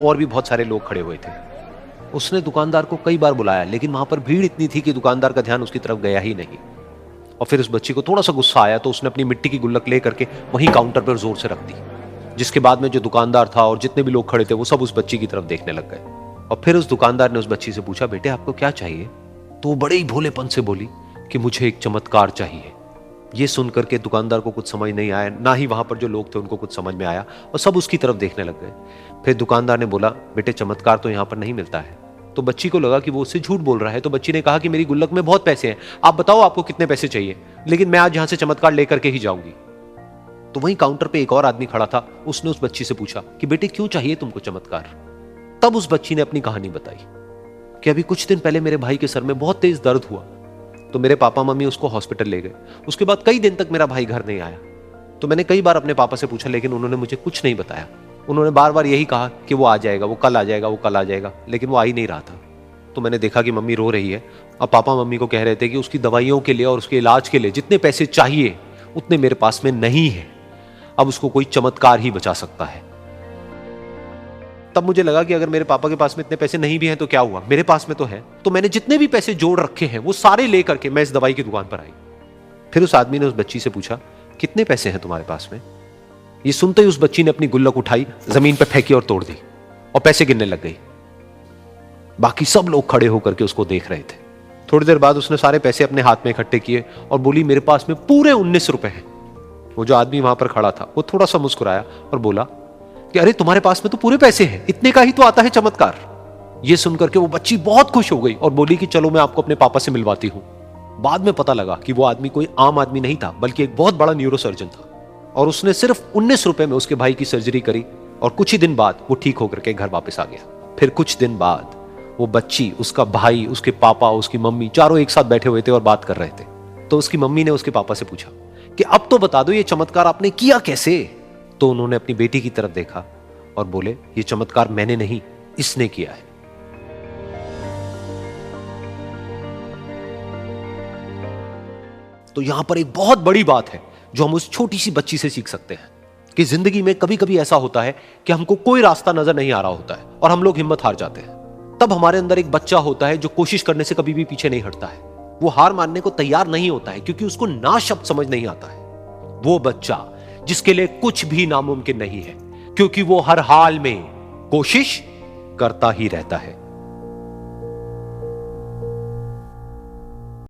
और भी बहुत सारे लोग खड़े हुए थे। उसने दुकानदार को कई बार बुलाया, लेकिन वहां पर भीड़ इतनी थी कि दुकानदार का ध्यान उसकी तरफ गया ही नहीं। और फिर उस बच्ची को थोड़ा सा गुस्सा आया तो उसने अपनी मिट्टी की गुल्लक ले करके वहीं काउंटर पर जोर से रख दी, जिसके बाद में जो दुकानदार था और जितने भी लोग खड़े थे वो सब उस बच्ची की तरफ देखने लग गए। और फिर उस दुकानदार ने उस बच्ची से पूछा, बेटे आपको क्या चाहिए? तो वो बड़े ही भोलेपन से बोली कि मुझे एक चमत्कार चाहिए। ये सुनकर के दुकानदार को कुछ समझ नहीं आया, ना ही वहां पर जो लोग थे उनको कुछ समझ में आया, और सब उसकी तरफ देखने लग गए। फिर दुकानदार ने बोला, बेटे चमत्कार तो यहां पर नहीं मिलता है। तो बच्ची को लगा कि वो उससे झूठ बोल रहा है, तो बच्ची ने कहा कि मेरी गुल्लक में बहुत पैसे हैं, आप बताओ आपको कितने पैसे चाहिए, लेकिन मैं आज यहां से चमत्कार लेकर के ही जाऊंगी। तो वहीं काउंटर पे एक और आदमी खड़ा था, उसने उस बच्ची से पूछा कि बेटे क्यों चाहिए तुमको चमत्कार? तब उस बच्ची ने अपनी कहानी बताई कि अभी कुछ दिन पहले मेरे भाई के सर में बहुत तेज दर्द हुआ, तो मेरे पापा मम्मी उसको हॉस्पिटल ले गए। उसके बाद कई दिन तक मेरा भाई घर नहीं आया। तो मैंने कई बार अपने पापा से पूछा, लेकिन उन्होंने मुझे कुछ नहीं बताया। उन्होंने बार बार यही कहा कि वो आ जाएगा, वो कल आ जाएगा, वो कल आ जाएगा, लेकिन वो आ ही नहीं रहा था। तो मैंने देखा कि मम्मी रो रही है, और पापा मम्मी को कह रहे थे कि उसकी दवाइयों के लिए और उसके इलाज के लिए जितने पैसे चाहिए उतने मेरे पास में नहीं है, अब उसको कोई चमत्कार ही बचा सकता है। तब मुझे लगा कि अगर मेरे पापा के पास में इतने पैसे नहीं भी हैं तो क्या हुआ, मेरे पास में तो है। तो मैंने जितने भी पैसे जोड़ रखे हैं वो सारे लेकर के मैं इस दवाई की दुकान पर आई। फिर उस आदमी ने उस बच्ची से पूछा, कितने पैसे हैं तुम्हारे पास में? ये सुनते ही उस बच्ची ने अपनी गुल्लक उठाई, जमीन पर फेंकी और तोड़ दी, और पैसे गिनने लग गई। बाकी सब लोग खड़े होकर के उसको देख रहे थे। थोड़ी देर बाद उसने सारे पैसे अपने हाथ में इकट्ठे किए और बोली, मेरे पास में पूरे 19 रुपए हैं। वो जो आदमी वहां पर खड़ा था वो थोड़ा सा मुस्कुराया और बोला कि अरे तुम्हारे पास में तो पूरे पैसे हैं, इतने का ही तो आता है चमत्कार। ये सुनकर के वो बच्ची बहुत खुश हो गई और बोली कि चलो मैं आपको अपने पापा से मिलवाती हूं। बाद में पता लगा कि वो आदमी कोई आम आदमी नहीं था, बल्कि एक बहुत बड़ा न्यूरोसर्जन था, और उसने सिर्फ 19 रुपए में उसके भाई की सर्जरी करी, और कुछ ही दिन बाद वो ठीक होकर के घर वापस आ गया। फिर कुछ दिन बाद वो बच्ची, उसका भाई, उसके पापा, उसकी मम्मी चारों एक साथ बैठे हुए थे और बात कर रहे थे। तो उसकी मम्मी ने उसके पापा से पूछा कि अब तो बता दो ये चमत्कार आपने किया कैसे? तो उन्होंने अपनी बेटी की तरफ देखा और बोले, ये चमत्कार मैंने नहीं, इसने किया है। तो यहां पर एक बहुत बड़ी बात है जो हम उस छोटी सी बच्ची से सीख सकते हैं कि जिंदगी में कभी कभी ऐसा होता है कि हमको कोई रास्ता नजर नहीं आ रहा होता है और हम लोग हिम्मत हार जाते हैं। तब हमारे अंदर एक बच्चा होता है जो कोशिश करने से कभी भी पीछे नहीं हटता है। वो हार मानने को तैयार नहीं होता है क्योंकि उसको ना शब्द समझ नहीं आता है। वो बच्चा जिसके लिए कुछ भी नामुमकिन नहीं है, क्योंकि वो हर हाल में कोशिश करता ही रहता है।